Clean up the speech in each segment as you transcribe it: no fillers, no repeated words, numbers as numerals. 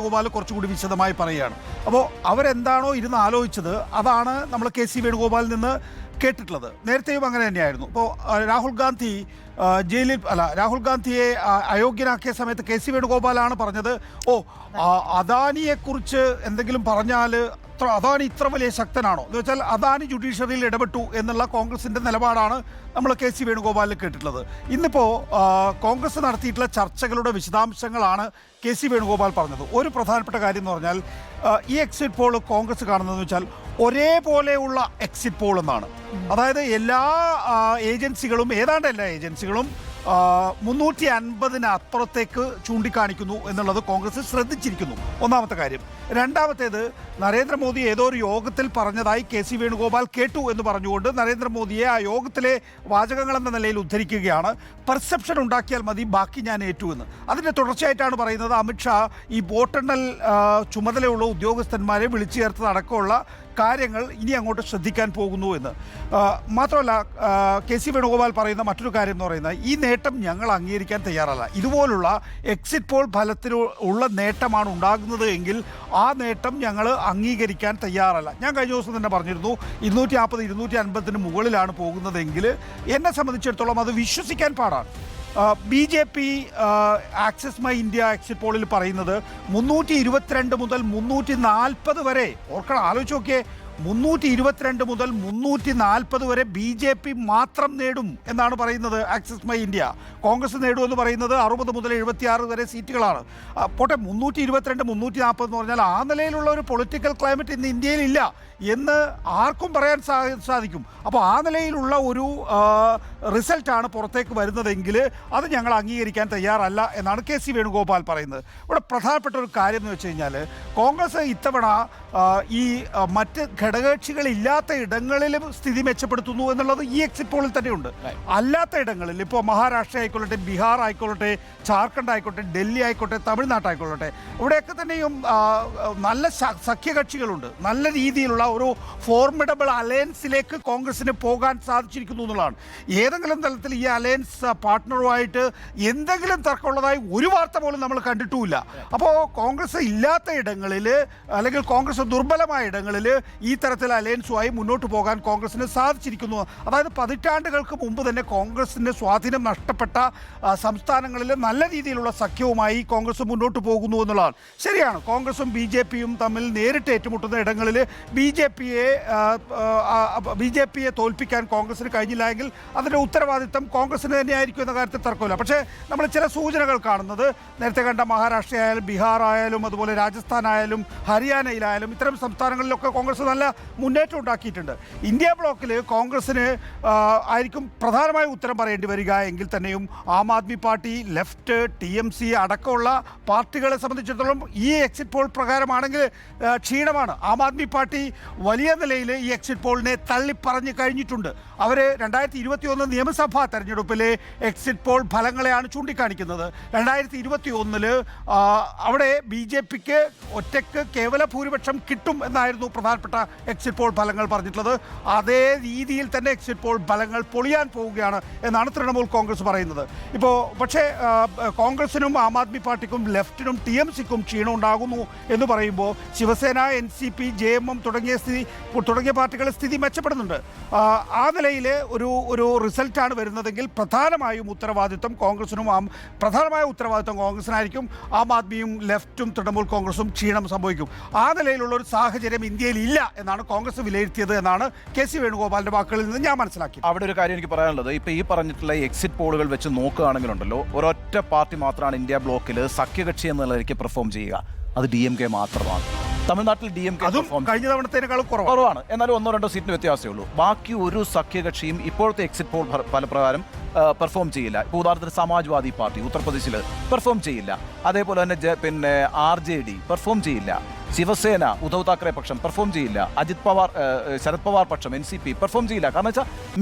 ഗോപാൽ കുറച്ചുകൂടി വിശദമായി പറയുകയാണ്. അപ്പോൾ അവരെന്താണോ ഇരുന്ന് ആലോചിച്ചത് അതാണ് നമ്മൾ കെ.സി. വേണുഗോപാലിൽ നിന്ന് കേട്ടിട്ടുള്ളത്. നേരത്തെയും അങ്ങനെ തന്നെയായിരുന്നു. ഇപ്പോൾ രാഹുൽ ഗാന്ധിയെ അയോഗ്യനാക്കിയ സമയത്ത് കെ.സി. വേണുഗോപാലാണ് പറഞ്ഞത്, അദാനിയെക്കുറിച്ച് എന്തെങ്കിലും പറഞ്ഞാൽ അദാനി ഇത്ര വലിയ ശക്തനാണോ എന്ന് വെച്ചാൽ അദാനി ജുഡീഷ്യറിയിൽ ഇടപെട്ടു എന്നുള്ള കോൺഗ്രസിൻ്റെ നിലപാടാണ് നമ്മൾ കെ.സി. വേണുഗോപാലിൽ കേട്ടിട്ടുള്ളത്. ഇന്നിപ്പോൾ കോൺഗ്രസ് നടത്തിയിട്ടുള്ള ചർച്ചകളുടെ വിശദാംശങ്ങളാണ് കെ.സി. വേണുഗോപാൽ പറഞ്ഞത്. ഒരു പ്രധാനപ്പെട്ട കാര്യം എന്ന് പറഞ്ഞാൽ ഈ എക്സിറ്റ് പോൾ കോൺഗ്രസ് കാണുന്നതെന്ന് വെച്ചാൽ ഒരേപോലെയുള്ള എക്സിറ്റ് പോൾ എന്നാണ്. അതായത് എല്ലാ ഏജൻസികളും ഏതാണ്ട് എല്ലാ ഏജൻസികളും 350 അപ്പുറത്തേക്ക് ചൂണ്ടിക്കാണിക്കുന്നു എന്നുള്ളത് കോൺഗ്രസ് ശ്രദ്ധിച്ചിരിക്കുന്നു. ഒന്നാമത്തെ കാര്യം. രണ്ടാമത്തേത്, നരേന്ദ്രമോദി ഏതോ ഒരു യോഗത്തിൽ പറഞ്ഞതായി കെ.സി. വേണുഗോപാൽ കേട്ടു എന്ന് പറഞ്ഞുകൊണ്ട് നരേന്ദ്രമോദിയെ ആ യോഗത്തിലെ വാചകങ്ങളെന്ന നിലയിൽ ഉദ്ധരിക്കുകയാണ്. പെർസെപ്ഷൻ ഉണ്ടാക്കിയാൽ മതി, ബാക്കി ഞാൻ ഏറ്റു എന്ന്. അതിൻ്റെ തുടർച്ചയായിട്ടാണ് പറയുന്നത് അമിത്ഷാ ഈ വോട്ടെണ്ണൽ ചുമതലയുള്ള ഉദ്യോഗസ്ഥന്മാരെ വിളിച്ചു ചേർത്തതടക്കമുള്ള കാര്യങ്ങൾ ഇനി അങ്ങോട്ട് ശ്രദ്ധിക്കാൻ പോകുന്നു എന്ന്. മാത്രമല്ല, കെ.സി. വേണുഗോപാൽ പറയുന്ന മറ്റൊരു കാര്യം എന്ന് പറയുന്നത് ഈ നേട്ടം ഞങ്ങൾ അംഗീകരിക്കാൻ തയ്യാറല്ല. ഇതുപോലുള്ള എക്സിറ്റ് പോൾ ഫലത്തിൽ ഉള്ള നേട്ടമാണ് ഉണ്ടാകുന്നത് എങ്കിൽ ആ നേട്ടം ഞങ്ങൾ അംഗീകരിക്കാൻ തയ്യാറല്ല. ഞാൻ കഴിഞ്ഞ ദിവസം തന്നെ പറഞ്ഞിരുന്നു 240-250 മുകളിലാണ് പോകുന്നതെങ്കിൽ എന്നെ സംബന്ധിച്ചിടത്തോളം അത് വിശ്വസിക്കാൻ പാടാണ്. BJP Axis My India exit പോളിൽ പറയുന്നത് 322 മുതൽ 340 വരെ, ഓർക്കണം, ആലോചിച്ച് നോക്കിയേ, 322 മുതൽ 340 വരെ BJP മാത്രം നേടും എന്നാണ് പറയുന്നത് ആക്സസ് മൈ ഇന്ത്യ. കോൺഗ്രസ് നേടുമെന്ന് പറയുന്നത് 60 മുതൽ 76 വരെ സീറ്റുകളാണ്. പോട്ടെ, 322 340 എന്ന് പറഞ്ഞാൽ ആ നിലയിലുള്ള ഒരു പൊളിറ്റിക്കൽ ക്ലൈമറ്റ് ഇന്ന് ഇന്ത്യയിലില്ല എന്ന് ആർക്കും പറയാൻ സാധിക്കും. അപ്പോൾ ആ നിലയിലുള്ള ഒരു റിസൾട്ടാണ് പുറത്തേക്ക് വരുന്നതെങ്കിൽ അത് ഞങ്ങൾ അംഗീകരിക്കാൻ തയ്യാറല്ല എന്നാണ് കെ.സി. വേണുഗോപാൽ പറയുന്നത്. ഇവിടെ പ്രധാനപ്പെട്ട ഒരു കാര്യം എന്ന് വെച്ച് കഴിഞ്ഞാൽ കോൺഗ്രസ് ഇത്തവണ ഈ മറ്റ് ഘടകകക്ഷികളില്ലാത്ത ഇടങ്ങളിലും സ്ഥിതി മെച്ചപ്പെടുത്തുന്നു എന്നുള്ളത് ഈ എക്സിറ്റ് പോളിൽ തന്നെയുണ്ട്. അല്ലാത്ത ഇടങ്ങളിൽ ഇപ്പോൾ മഹാരാഷ്ട്ര ആയിക്കൊള്ളട്ടെ, ബീഹാർ ആയിക്കൊള്ളട്ടെ, ജാർഖണ്ഡ് ആയിക്കോട്ടെ, ഡൽഹി ആയിക്കോട്ടെ, തമിഴ്നാട്ടായിക്കൊള്ളട്ടെ, ഇവിടെയൊക്കെ തന്നെയും നല്ല സഖ്യകക്ഷികളുണ്ട്. നല്ല രീതിയിലുള്ള ഒരു ഫോർമിഡബിൾ അലയൻസിലേക്ക് കോൺഗ്രസിന് പോകാൻ സാധിച്ചിരിക്കുന്നു എന്നുള്ളതാണ്. ഏതെങ്കിലും തലത്തിൽ ഈ അലയൻസ് പാർട്ട്ണറുമായിട്ട് എന്തെങ്കിലും തർക്കമുള്ളതായി ഒരു വാർത്ത പോലും നമ്മൾ കണ്ടിട്ടുമില്ല. അപ്പോൾ കോൺഗ്രസ് ഇല്ലാത്ത ഇടങ്ങളിൽ അല്ലെങ്കിൽ കോൺഗ്രസ് ദുർബലമായ ഇടങ്ങളിൽ ഈ തരത്തിൽ അലയൻസുമായി മുന്നോട്ട് പോകാൻ കോൺഗ്രസിന് സാധിച്ചിരിക്കുന്നു. അതായത് പതിറ്റാണ്ടുകൾക്ക് മുമ്പ് തന്നെ കോൺഗ്രസിൻ്റെ സ്വാധീനം നഷ്ടപ്പെട്ട സംസ്ഥാനങ്ങളിൽ നല്ല രീതിയിലുള്ള സഖ്യവുമായി കോൺഗ്രസ് മുന്നോട്ട് പോകുന്നു എന്നുള്ളതാണ്. ശരിയാണ്, കോൺഗ്രസും BJPയും തമ്മിൽ നേരിട്ട് ഏറ്റുമുട്ടുന്ന ഇടങ്ങളിൽ BJPയെ തോൽപ്പിക്കാൻ കോൺഗ്രസിന് കഴിഞ്ഞില്ല എങ്കിൽ അതിൻ്റെ ഉത്തരവാദിത്തം കോൺഗ്രസിന് തന്നെയായിരിക്കും എന്ന കാര്യത്തിൽ തർക്കമില്ല. പക്ഷേ നമ്മൾ ചില സൂചനകൾ കാണുന്നത്, നേരത്തെ കണ്ട മഹാരാഷ്ട്ര ആയാലും ബീഹാർ ആയാലും അതുപോലെ രാജസ്ഥാൻ ആയാലും ഹരിയാനയിലായാലും ഇത്തരം സംസ്ഥാനങ്ങളിലൊക്കെ കോൺഗ്രസ് നല്ല മുന്നേറ്റം ഉണ്ടാക്കിയിട്ടുണ്ട്. ഇന്ത്യ ബ്ലോക്കിൽ കോൺഗ്രസിന് ആയിരിക്കും പ്രധാനമായ ഉത്തരം പറയേണ്ടി വരിക എങ്കിൽ തന്നെയും Aam Aadmi party, left, TMC അടക്കമുള്ള പാർട്ടികളെ സംബന്ധിച്ചിടത്തോളം ഈ exit poll പ്രകാരമാണെങ്കിൽ ക്ഷീണമാണ്. Aam Aadmi party വലിയ നിലയിൽ ഈ എക്സിറ്റ് പോളിനെ തള്ളിപ്പറഞ്ഞു കഴിഞ്ഞിട്ടുണ്ട്. അവർ 2021 നിയമസഭാ തെരഞ്ഞെടുപ്പിലെ എക്സിറ്റ് പോൾ ഫലങ്ങളെയാണ് ചൂണ്ടിക്കാണിക്കുന്നത്. 2021 അവിടെ BJPക്ക് ഒറ്റയ്ക്ക് കേവല ഭൂരിപക്ഷം കിട്ടും എന്നായിരുന്നു പ്രധാനപ്പെട്ട എക്സിറ്റ് പോൾ ഫലങ്ങൾ പറഞ്ഞിട്ടുള്ളത്. അതേ രീതിയിൽ തന്നെ എക്സിറ്റ് പോൾ ഫലങ്ങൾ പൊളിയാൻ പോവുകയാണ് എന്നാണ് തൃണമൂൽ കോൺഗ്രസ് പറയുന്നത്. ഇപ്പോൾ പക്ഷേ കോൺഗ്രസിനും ആം ആദ്മി പാർട്ടിക്കും ലെഫ്റ്റിനും TMCക്കും ക്ഷീണം ഉണ്ടാകുന്നു എന്ന് പറയുമ്പോൾ ശിവസേന, NCP, JMM തുടങ്ങിയ പാർട്ടികളുടെ സ്ഥിതി മെച്ചപ്പെടുന്നുണ്ട്. ആ നിലയിൽ ഒരു റിസൾട്ടാണ് വരുന്നതെങ്കിൽ പ്രധാനമായും ഉത്തരവാദിത്വം കോൺഗ്രസിനായിരിക്കും. ആം ആദ്മിയും ലെഫ്റ്റും തൃണമൂൽ കോൺഗ്രസും ക്ഷീണം സംഭവിക്കും. ആ നിലയിലുള്ള ഒരു സാഹചര്യം ഇന്ത്യയിൽ ഇല്ല എന്നാണ് കോൺഗ്രസ് വിലയിരുത്തിയത് എന്നാണ് കെ.സി. വേണുഗോപാലിന്റെ വാക്കുകളിൽ നിന്ന് ഞാൻ മനസ്സിലാക്കി. അവിടെ ഒരു കാര്യം എനിക്ക് പറയാനുള്ളത്, ഇപ്പോൾ ഈ പറഞ്ഞിട്ടുള്ള എക്സിറ്റ് പോളുകൾ വെച്ച് നോക്കുകയാണെങ്കിലുണ്ടല്ലോ, ഒരൊറ്റ പാർട്ടി മാത്രമാണ് ഇന്ത്യ ബ്ലോക്കിൽ സഖ്യകക്ഷി എന്ന നിലയ്ക്ക് പെർഫോം ചെയ്യുക. അത് DMK മാത്രമാണ്. തമിഴ്നാട്ടിൽ DMK കഴിഞ്ഞ തവണത്തേക്കാളും കുറവാണ്. എന്നാലും 1-2 സീറ്റിന് വ്യത്യാസമേ ഉള്ളൂ. ബാക്കി ഒരു സഖ്യകക്ഷിയും ഇപ്പോഴത്തെ എക്സിറ്റ് പോൾ ഫലപ്രകാരം പെർഫോം ചെയ്യില്ല. ഇപ്പോൾ ഉദാഹരണത്തിന് സമാജ്വാദി പാർട്ടി ഉത്തർപ്രദേശിൽ പെർഫോം ചെയ്യില്ല. അതേപോലെ തന്നെ RJD പെർഫോം ചെയ്യില്ല. ശിവസേന ഉദ്ധവ് താക്കറെ പക്ഷം പെർഫോം ചെയ്യില്ല, അജിത് പവാർ ശരത് പവാർ പക്ഷം NCP പെർഫോം ചെയ്യില്ല. കാരണം വെച്ചാൽ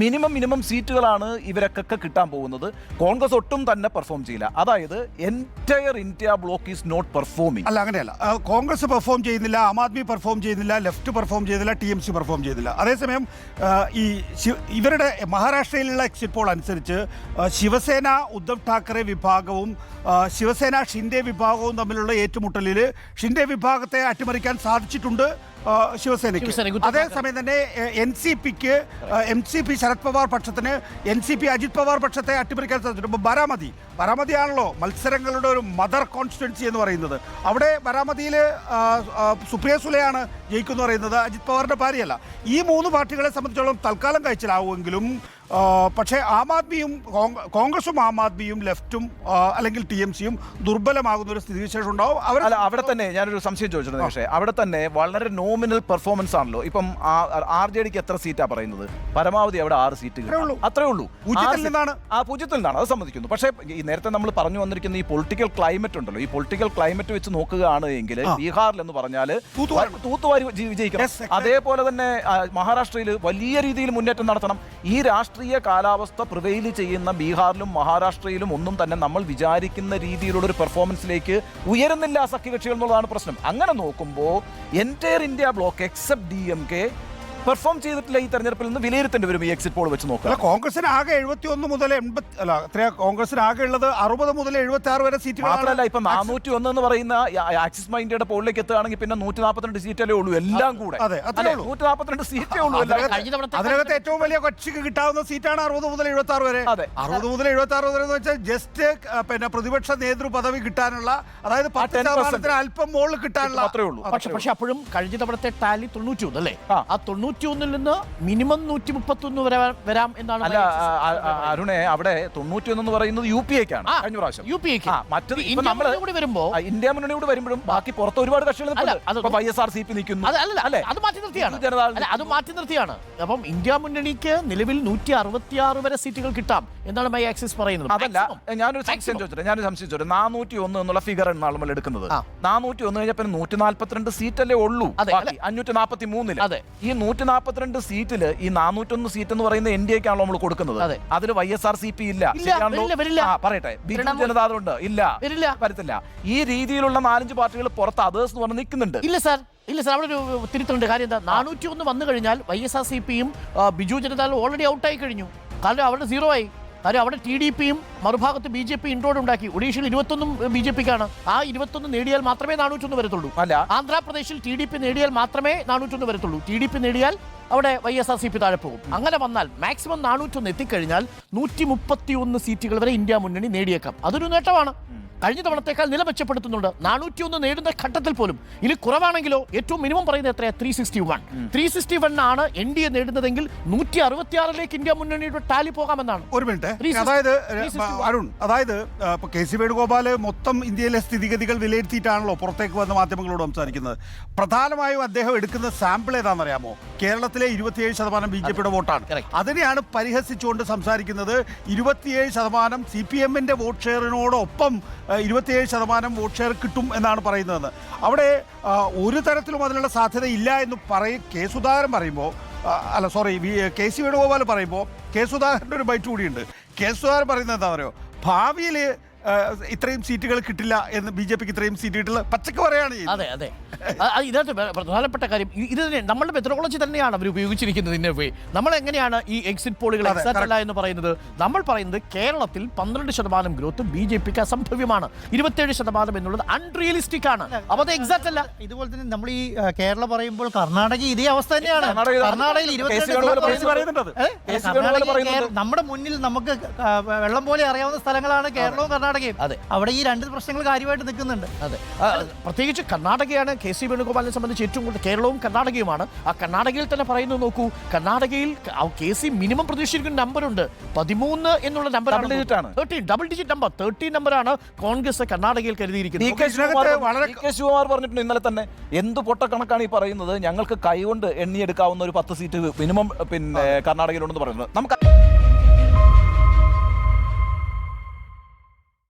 മിനിമം സീറ്റുകളാണ് ഇവരൊക്കെ കിട്ടാൻ പോകുന്നത്. കോൺഗ്രസ് ഒട്ടും തന്നെ പെർഫോം ചെയ്യില്ല. അതായത് entire India block is not performing. അല്ല, അങ്ങനെയല്ല. കോൺഗ്രസ് പെർഫോം ചെയ്യുന്നില്ല, ആം ആദ്മി പെർഫോം ചെയ്യുന്നില്ല, ലെഫ്റ്റ് പെർഫോം ചെയ്യുന്നില്ല, TMC പെർഫോം ചെയ്യുന്നില്ല. അതേസമയം ഈ ഇവരുടെ മഹാരാഷ്ട്രയിലുള്ള എക്സിറ്റ് പോൾ അനുസരിച്ച് ശിവസേന ഉദ്ധവ് താക്കറെ വിഭാഗവും ശിവസേന ഷിൻഡെ വിഭാഗവും തമ്മിലുള്ള ഏറ്റുമുട്ടലിൽ ഷിൻഡെ വിഭാഗത്തെ അട്ടിമറിക്കാൻ സാധിച്ചിട്ടുണ്ട് ശിവസേനയ്ക്ക്. അതേസമയം തന്നെ NCPക്ക് NCP ശരത് പവാർ പക്ഷത്തിന് NCP അജിത് പവാർ പക്ഷത്തെ അട്ടിമറിക്കാൻ സാധിച്ചിട്ടുണ്ട്. ബാരാമതിയാണല്ലോ മത്സരങ്ങളുടെ ഒരു മദർ കോൺസ്റ്റിറ്റ്യുവൻസി എന്ന് പറയുന്നത്. അവിടെ ബാരാമതിയിൽ സുപ്രിയ സുലെയാണ് ജയിക്കുമെന്ന് പറയുന്നത്, അജിത് പവാറിന്റെ ഭാര്യയല്ല. ഈ മൂന്ന് പാർട്ടികളെ സംബന്ധിച്ചോളം തൽക്കാലം കഴിച്ചിലാവുമെങ്കിലും പക്ഷേ ആം ആദ്മിയും കോൺഗ്രസും ആം ആദ്മിയും ലെഫ്റ്റും അല്ലെങ്കിൽ TMCയും ദുർബലമാകുന്ന ഒരു സ്ഥിതിവിശേഷം ഉണ്ടാവും. അവിടെ തന്നെ ഞാനൊരു സംശയം ചോദിച്ചിട്ടുണ്ട്. പക്ഷേ അവിടെ തന്നെ വളരെ നോമിനൽ പെർഫോമൻസ് ആണല്ലോ. ഇപ്പം RJDക്ക് എത്ര സീറ്റാ പറയുന്നത്? പരമാവധി അവിടെ 6 സീറ്റ് അത്രേ ഉള്ളൂ. പൂജ്യത്തിൽ നിന്നാണ്, അത് സമ്മതിക്കുന്നു. പക്ഷേ ഈ നേരത്തെ നമ്മൾ പറഞ്ഞു വന്നിരിക്കുന്ന ഈ പൊളിറ്റിക്കൽ ക്ലൈമറ്റ് ഉണ്ടല്ലോ, ഈ പൊളിറ്റിക്കൽ ക്ലൈമറ്റ് വെച്ച് നോക്കുകയാണ് എങ്കിൽ ബീഹാറിൽ എന്ന് പറഞ്ഞാൽ തൂത്തുവാരി വിജയിക്കണം. അതേപോലെ തന്നെ മഹാരാഷ്ട്രയിൽ വലിയ രീതിയിൽ മുന്നേറ്റം നടത്തണം. ഈ രാഷ്ട്രീയ കാലാവസ്ഥ പ്രിവെയിൽ ചെയ്യുന്ന ബീഹാറിലും മഹാരാഷ്ട്രയിലും ഒന്നും തന്നെ നമ്മൾ വിചാരിക്കുന്ന രീതിയിലുള്ള ഒരു പെർഫോമൻസിലേക്ക് ഉയരുന്നില്ല സഖ്യകക്ഷികൾ എന്നുള്ളതാണ് പ്രശ്നം. അങ്ങനെ നോക്കുമ്പോൾ entire India block except DMK perform ചെയ്തിട്ടില്ല ഈ തെരഞ്ഞെടുപ്പിൽ നിന്ന് വിലയിരുത്തേണ്ടി വരും ഈ എക്സിറ്റ് പോൾ വെച്ച് നോക്കുക. കോൺഗ്രസിന് ആകെ 71 മുതൽ 80 കോൺഗ്രസിന് ആകെ ഉള്ളത് 60 മുതൽ 76 വരെ സീറ്റുകൾ മാത്രമല്ല. ഇപ്പൊ 401 എന്ന് പറയുന്ന ആക്സിസ് മൈൻഡിയുടെ പോളിലേക്ക് എത്തുകയാണെങ്കിൽ പിന്നെ 142 സീറ്റല്ലേ ഉള്ളൂ എല്ലാം കൂടെ. 142 സീറ്റേ ഉള്ളൂ. അതിനകത്ത് ഏറ്റവും വലിയ കക്ഷിക്ക് കിട്ടാവുന്ന സീറ്റാണ് 60 മുതൽ 76 വരെ. 60 മുതൽ 76 വരെ എന്ന് വെച്ചാൽ ജസ്റ്റ് പിന്നെ പ്രതിപക്ഷ നേതൃ പദവി കിട്ടാനുള്ള, അതായത് 10% അല്പം മുകളിൽ കിട്ടാനുള്ള അത്രേ ഉള്ളൂ. പക്ഷെ അപ്പോഴും കഴിഞ്ഞ തവണത്തെ ടാലി 91 അല്ലേ? ആ 91 നിന്ന് മിനിമം 131 വരെ വരാം എന്നാണ്. അല്ല അരുണെ, അവിടെ 91 എന്ന് പറയുന്നത് UPAക്കാണ് കഴിഞ്ഞ പ്രാവശ്യം. മറ്റത് ഇന്ത്യ മുന്നണിയോട് വരുമ്പോഴും ബാക്കി പുറത്ത് ഒരുപാട് കക്ഷികൾ YSRCP നിൽക്കുന്നു. അത് മാറ്റി നിർത്തിയാണ്. അപ്പം ഇന്ത്യ മുന്നണിക്ക് നിലവിൽ 166 വരെ സീറ്റുകൾ കിട്ടാം എന്നാണ് മൈ ആക്സിസ് പറയുന്നത്. അതല്ല, ഞാനൊരു സംശയം ചോദിച്ചോട്ടെ. 401 എന്നുള്ള ഫിഗർ എന്നാണ് നമ്മൾ എടുക്കുന്നത്. 401 കഴിഞ്ഞപ്പോൾ 142 സീറ്റല്ലേ ഉള്ളൂ, 543. ഈ 142 സീറ്റിൽ ഈ 401 സീറ്റ് എന്ന് പറയുന്ന NDAക്കാണല്ലോ നമ്മൾ കൊടുക്കുന്നത്. അതിൽ YSRCP ഇല്ല. പറയട്ടെ, ബിജു ജനതാദൾ ഉണ്ട്, ഇല്ല, വരത്തില്ല. ഈ രീതിയിലുള്ള 4-5 പാർട്ടികൾ പുറത്ത് അതേഴ്സ് എന്ന് പറഞ്ഞ് നിൽക്കുന്നുണ്ട്. ഇല്ല സാർ, അവിടെ ഒരു തിരുത്തുണ്ട്. കാര്യം എന്താ, 401 വന്നു കഴിഞ്ഞാൽ YSRCPയും ബിജു ജനതാദൾ ഓൾറെഡി ഔട്ടായി കഴിഞ്ഞു. കാരണം അവിടെ 0 ആയി. കാര്യം അവിടെ TDPയും മറുഭാഗത്ത് BJP ഇൻട്രോഡ് ഉണ്ടാക്കി. ഒഡീഷയിൽ 21 BJPക്കാണ്. ആ 21 നേടിയാൽ മാത്രമേ 401 വരത്തുള്ളൂ. ആന്ധ്രാപ്രദേശിൽ TDP നേടിയാൽ മാത്രമേ 401 വരത്തുള്ളൂ. TDP നേടിയാൽ അവിടെ YSRCP താഴെ പോകും. അങ്ങനെ വന്നാൽ മാക്സിമം 401 എത്തിക്കഴിഞ്ഞാൽ 131 സീറ്റുകൾ വരെ ഇന്ത്യ മുന്നണി നേടിയേക്കാം. അതൊരു നേട്ടമാണ്. കഴിഞ്ഞ തവണത്തേക്കാൾ നില മെച്ചപ്പെടുത്തുന്നുണ്ട്. 401 നേടുന്ന ഘട്ടത്തിൽ പോലും ഇനി കുറവാണെങ്കിലോ ഏറ്റവും മിനിമം പറയുന്നത് എത്രയാ? 361 ആണ് NDA നേടുന്നതെങ്കിൽ 166ലേക്ക് ഇന്ത്യ മുന്നണിയുടെ ടാലി പോകാമെന്നാണ്. ഒരു മിനിറ്റ്, അതായത് അരുൺ, അതായത് ഇപ്പൊ KC വേണുഗോപാൽ മൊത്തം ഇന്ത്യയിലെ സ്ഥിതിഗതികൾ വിലയിരുത്തിയിട്ടാണല്ലോ പുറത്തേക്ക് വന്ന മാധ്യമങ്ങളോട് സംസാരിക്കുന്നത്. പ്രധാനമായും അദ്ദേഹം എടുക്കുന്ന സാമ്പിൾ ഏതാണെന്നറിയാമോ? കേരളത്തിലെ 27% BJPയുടെ വോട്ടാണ്. അതിനെയാണ് പരിഹസിച്ചുകൊണ്ട് സംസാരിക്കുന്നത്. 27% CPMന്റെ വോട്ട് ഷെയറിനോടൊപ്പം 27% വോട്ട് ഷെയർ കിട്ടും എന്നാണ് പറയുന്നത്. അവിടെ ഒരു തരത്തിലും അതിനുള്ള സാധ്യത ഇല്ല എന്ന് സുധാകരൻ പറയുമ്പോൾ, KC വേണുഗോപാൽ പറയുമ്പോൾ സുധാകരൻ്റെ ഒരു ബൈറ്റ് കൂടിയുണ്ട്. സുധാകരൻ പറയുന്നത് എന്താ പറയുക, ഭാവിയിൽ ഇത്രയും സീറ്റുകൾ കിട്ടില്ല എന്ന്, BJPക്ക് ഇത്രയും സീറ്റ് കിട്ടില്ല, പച്ചക്ക് പറയാണ്. അതെ, ഇതിനകത്ത് പ്രധാനപ്പെട്ട കാര്യം ഇത് തന്നെ. നമ്മളുടെ മെത്തഡോളജി തന്നെയാണ് അവർ ഉപയോഗിച്ചിരിക്കുന്നത്. നമ്മൾ എങ്ങനെയാണ് ഈ എക്സിറ്റ് പോളുകൾ എക്സാക്ട് അല്ല എന്ന് പറയുന്നത്? നമ്മൾ പറയുന്നത് കേരളത്തിൽ 12% ഗ്രോത്ത് BJPക്ക് അസംഭവ്യമാണ്. 27% എന്നുള്ളത് അൺറിയലിസ്റ്റിക് ആണ്. അപ്പോൾ അത് എക്സാക്ട് അല്ല. ഇതുപോലെ തന്നെ നമ്മൾ ഈ കേരളം പറയുമ്പോൾ കർണാടക ഇതേ അവസ്ഥ തന്നെയാണ്. കർണാടകയിൽ നമ്മുടെ മുന്നിൽ നമുക്ക് വെള്ളം പോലെ അറിയാവുന്ന സ്ഥലങ്ങളാണ് കേരളവും കർണാടകയും. അവിടെ ഈ 2 പ്രശ്നങ്ങൾ കാര്യമായിട്ട് നിൽക്കുന്നുണ്ട്. പ്രത്യേകിച്ച് കർണാടകയാണ് KC വേണുഗോപാലിനെ സംബന്ധിച്ച് ഏറ്റവും കൂടുതൽ. കേരളവും കർണാടകയുമാണ്. ആ കർണാടകയിൽ തന്നെ പറയുന്നത് നോക്കൂ. കർണാടകയിൽ KC മിനിമം പ്രതീക്ഷിക്കുന്ന നമ്പറുണ്ട്, 13 എന്നുള്ള നമ്പർ, ഡബിൾ ഡിജിറ്റ് നമ്പർ, 13 നമ്പറാണ് കോൺഗ്രസ് കർണാടകയിൽ കരുതിയിരിക്കുന്നത്. ശിവകുമാർ പറഞ്ഞിട്ടുണ്ട് ഇന്നലെ തന്നെ, എന്ത് പൊട്ടക്കണക്കാണ് ഈ പറയുന്നത്, ഞങ്ങൾക്ക് കൈകൊണ്ട് എണ്ണിയെടുക്കാവുന്ന ഒരു 10 സീറ്റ് മിനിമം പിന്നെ കർണാടകയിലുണ്ടെന്ന് പറയുന്നത്. നമുക്ക്